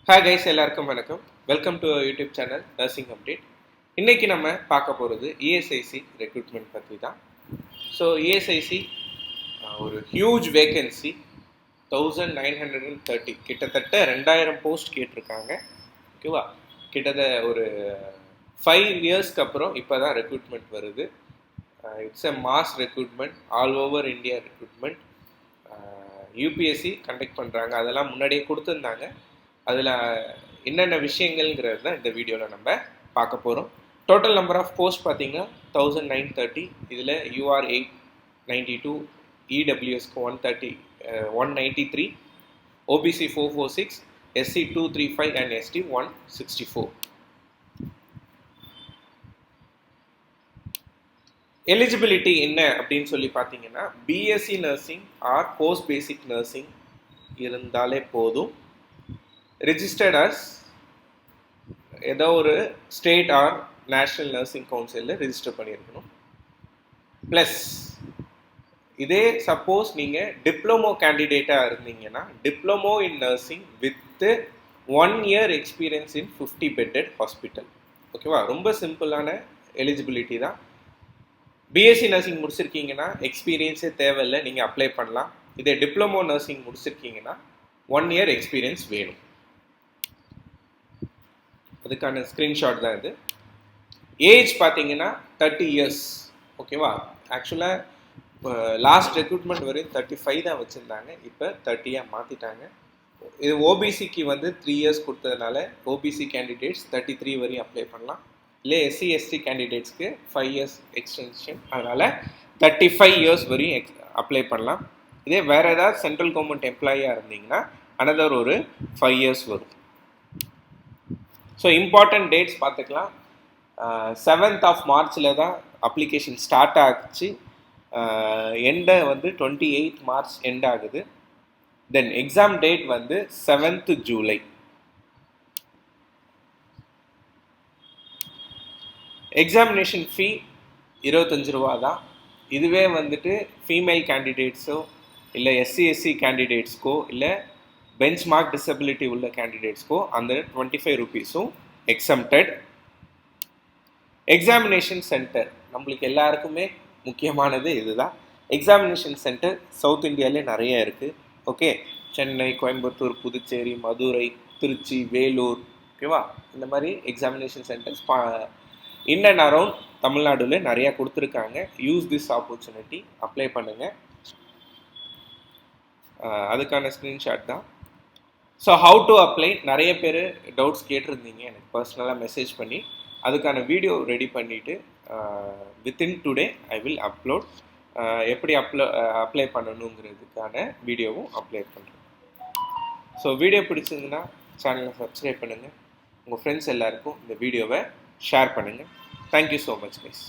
Hi guys, எல்லாருக்கும் வணக்கம். Welcome to YouTube channel nursing update. இன்றைக்கி நம்ம பார்க்க போகிறது இஎஸ்ஐசி ரெக்ரூட்மெண்ட் பற்றி தான். ஸோ இஎஸ்ஐசி ஒரு ஹியூஜ் வேக்கன்சி 1930, கிட்டத்தட்ட 2000 போஸ்ட் கேட்டிருக்காங்க. ஓகேவா? கிட்டத்தட்ட ஒரு 5 இயர்ஸ்க்கு அப்புறம் இப்போ தான் ரெக்ரூட்மெண்ட் வருது. It's a mass recruitment, all over India recruitment. UPSC conduct பண்ணுறாங்க, அதெல்லாம் முன்னாடியே கொடுத்துருந்தாங்க. அதில் என்னென்ன விஷயங்கள்ங்கிறது தான் இந்த வீடியோவில் நம்ம பார்க்க போகிறோம். டோட்டல் நம்பர் ஆஃப் போஸ்ட் பார்த்தீங்கன்னா 1930. இதில் யூஆர் 892, இடபிள்யூஎஸ்க்கு 193, OBC 446, SC 235 and ST 164. Eligibility என்ன அப்படின்னு சொல்லி பார்த்தீங்கன்னா, BSc nursing or post basic nursing இருந்தாலே போதும். ரிஜிஸ்டர்ட் அஸ் ஏதோ ஒரு ஸ்டேட் ஆர் நேஷ்னல் நர்சிங் கவுன்சிலில் ரிஜிஸ்டர் பண்ணியிருக்கணும். ப்ளஸ் இதே சப்போஸ் நீங்கள் டிப்ளமோ கேண்டிடேட்டாக இருந்தீங்கன்னா, diploma in nursing with 1 year experience in 50 bedded hospital. ஓகேவா? ரொம்ப சிம்பிளான எலிஜிபிலிட்டி தான். பிஎஸ்சி நர்சிங் முடிச்சிருக்கீங்கன்னா எக்ஸ்பீரியன்ஸே தேவையில்லை, நீங்கள் அப்ளை பண்ணலாம். இதே டிப்ளமோ நர்சிங் முடிச்சிருக்கீங்கன்னா 1 year எக்ஸ்பீரியன்ஸ் வேணும். அதுக்கான ஸ்க்ரீன்ஷாட் தான் இது. ஏஜ் பார்த்தீங்கன்னா 30 years. ஓகேவா? ஆக்சுவலாக லாஸ்ட் ரெக்ரூட்மெண்ட் வரையும் 35 தான் வச்சுருந்தாங்க, இப்போ 30 மாற்றிட்டாங்க. இது ஓபிசிக்கு 3 years கொடுத்ததுனால ஓபிசி கேண்டிடேட்ஸ் 33 வரையும் அப்ளை பண்ணலாம். இல்லை எஸ்சி எஸ்டி கேண்டிடேட்ஸ்க்கு 5 years எக்ஸ்டென்ஷன், அதனால் 35 years வரையும் அப்ளை பண்ணலாம். இதே வேறு ஏதாவது சென்ட்ரல் கவர்மெண்ட் எம்ப்ளாயியாக இருந்தீங்கன்னா அனதர் ஒரு 5 years வரும். ஸோ இம்பார்ட்டன்ட் டேட்ஸ் பார்த்துக்கலாம். 7th of March தான் அப்ளிகேஷன் ஸ்டார்ட் ஆச்சு. எண்டை 28th March எண்ட் ஆகுது. தென் exam date 7th July. Examination ஃபீ 25 ரூபா தான். இதுவே ஃபீமேல் கேண்டிடேட்ஸோ இல்லை எஸ்சி கேண்டிடேட்ஸ்க்கோ இல்லை பெஞ்ச் மார்க் டிசபிலிட்டி உள்ள கேண்டிடேட்ஸ்க்கோ அந்த 25 rupeesம் எக்ஸம்டட். எக்ஸாமினேஷன் சென்டர் நம்மளுக்கு எல்லாருக்குமே முக்கியமானது இதுதான். எக்ஸாமினேஷன் சென்டர் சவுத் இந்தியாவிலே நிறைய இருக்குது. ஓகே, சென்னை, கோயம்புத்தூர், புதுச்சேரி, மதுரை, திருச்சி, வேலூர், ஓகேவா? இந்த மாதிரி examination centres in and around தமிழ்நாடுல நிறையா கொடுத்துருக்காங்க. யூஸ் திஸ் ஆப்பர்ச்சுனிட்டி, அப்ளை பண்ணுங்கள். அதுக்கான ஸ்க்ரீன்ஷாட் தான். ஸோ ஹவு டு அப்ளை, நிறைய பேர் டவுட்ஸ் கேட்டிருந்தீங்க எனக்கு பர்சனலாக மெசேஜ் பண்ணி. அதுக்கான வீடியோ ரெடி பண்ணிவிட்டு within today I will upload. எப்படி அப்ளை பண்ணணுங்கிறதுக்கான வீடியோவும் அப்ளை பண்ணுறேன். ஸோ வீடியோ பிடிச்சிருந்துன்னா சேனலை சப்ஸ்கிரைப் பண்ணுங்கள். உங்கள் ஃப்ரெண்ட்ஸ் எல்லாருக்கும் இந்த வீடியோவை ஷேர் பண்ணுங்கள். Thank you so much guys.